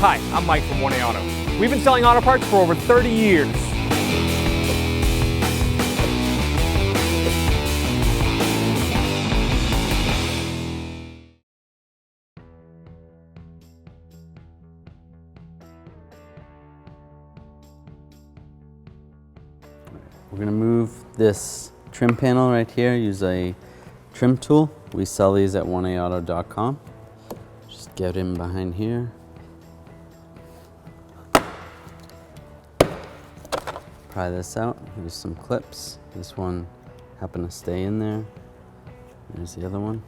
Hi, I'm Mike from 1A Auto. We've been selling auto parts for over 30 years. We're going to move this trim panel right here, use a trim tool. We sell these at 1aauto.com. Just get in behind here. Pry this out, use some clips. This one happened to stay in there. There's the other one.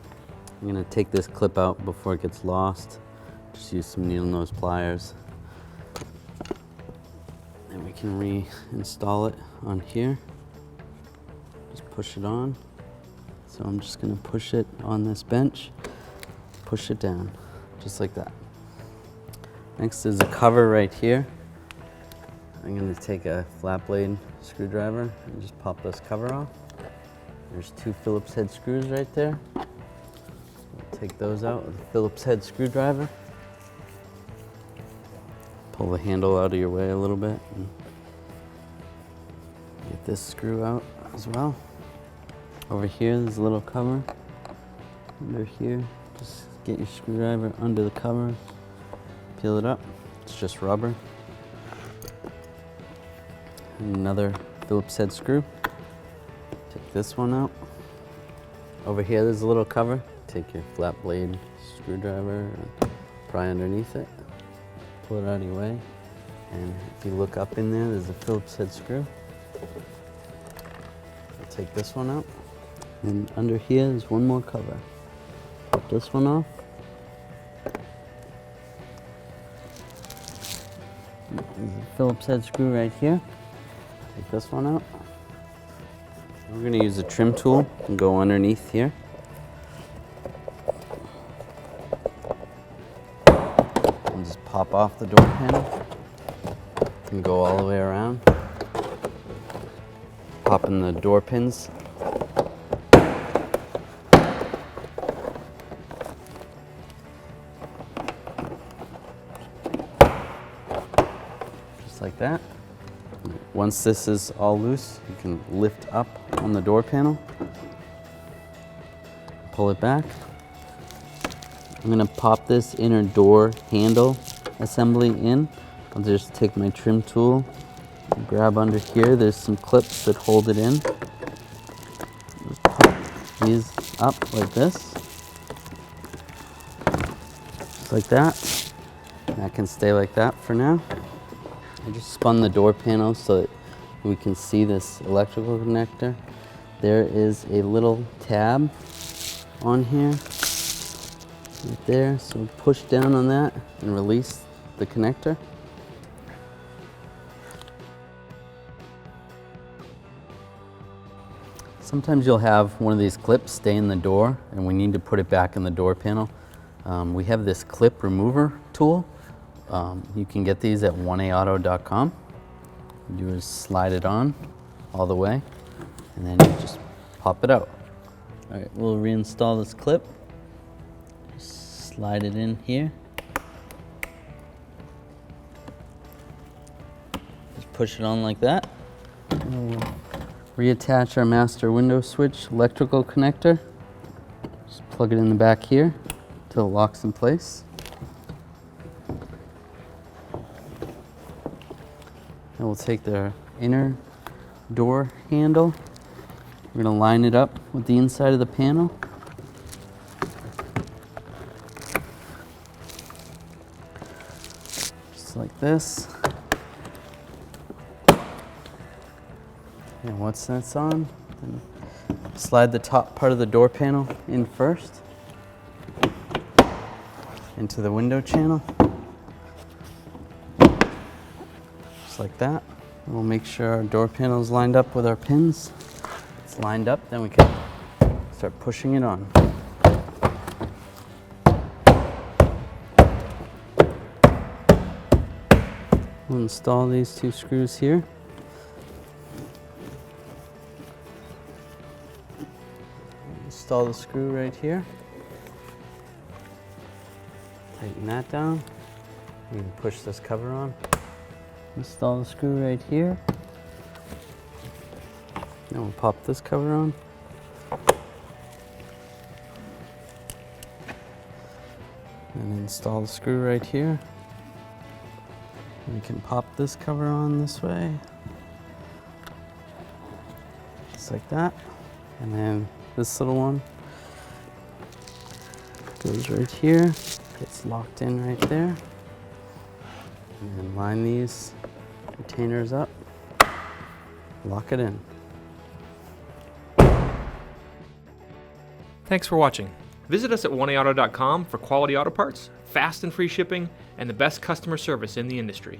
I'm going to take this clip out before it gets lost. Just use some needle nose pliers. And we can reinstall it on here. Just push it on. So I'm just going to push it on this bench, push it down, just like that. Next is a cover right here. I'm going to take a flat blade screwdriver and just pop this cover off. There's two Phillips head screws right there. We'll take those out with a Phillips head screwdriver. Pull the handle out of your way a little bit. And get this screw out as well. Over here, there's a little cover. Under here, just get your screwdriver under the cover, peel it up. It's just rubber. And another Phillips head screw. Take this one out. Over here, there's a little cover. Take your flat blade screwdriver and pry underneath it. Pull it out of your way. And if you look up in there, there's a Phillips head screw. I'll take this one out. And under here is one more cover. Pop this one off. There's a Phillips head screw right here. Take this one out. We're going to use a trim tool and go underneath here. And just pop off the door panel. And go all the way around. Pop in the door pins. Like that. Once this is all loose, you can lift up on the door panel, pull it back. I'm going to pop this inner door handle assembly in. I'll just take my trim tool, grab under here. There's some clips that hold it in. Just pop these up like this, just like that. That can stay like that for now. I just spun the door panel so that we can see this electrical connector. There is a little tab on here, right there. So push down on that and release the connector. Sometimes you'll have one of these clips stay in the door and we need to put it back in the door panel. We have this clip remover tool. You can get these at 1aauto.com. You just slide it on all the way and then you just pop it out. All right, we'll reinstall this clip. Just slide it in here. Just push it on like that. And we'll reattach our master window switch electrical connector. Just plug it in the back here until it locks in place. And we'll take the inner door handle. We're going to line it up with the inside of the panel. Just like this. And once that's on, then slide the top part of the door panel in first into the window channel. Just like that. And we'll make sure our door panel is lined up with our pins. It's lined up, then we can start pushing it on. We'll install these two screws here. Install the screw right here. Tighten that down. You can push this cover on. Install the screw right here. Then we'll pop this cover on. And install the screw right here. We can pop this cover on this way. Just like that. And then this little one goes right here, gets locked in right there. And then line these retainers up, lock it in. Thanks for watching. Visit us at oneauto.com for quality auto parts, fast and free shipping, and the best customer service in the industry.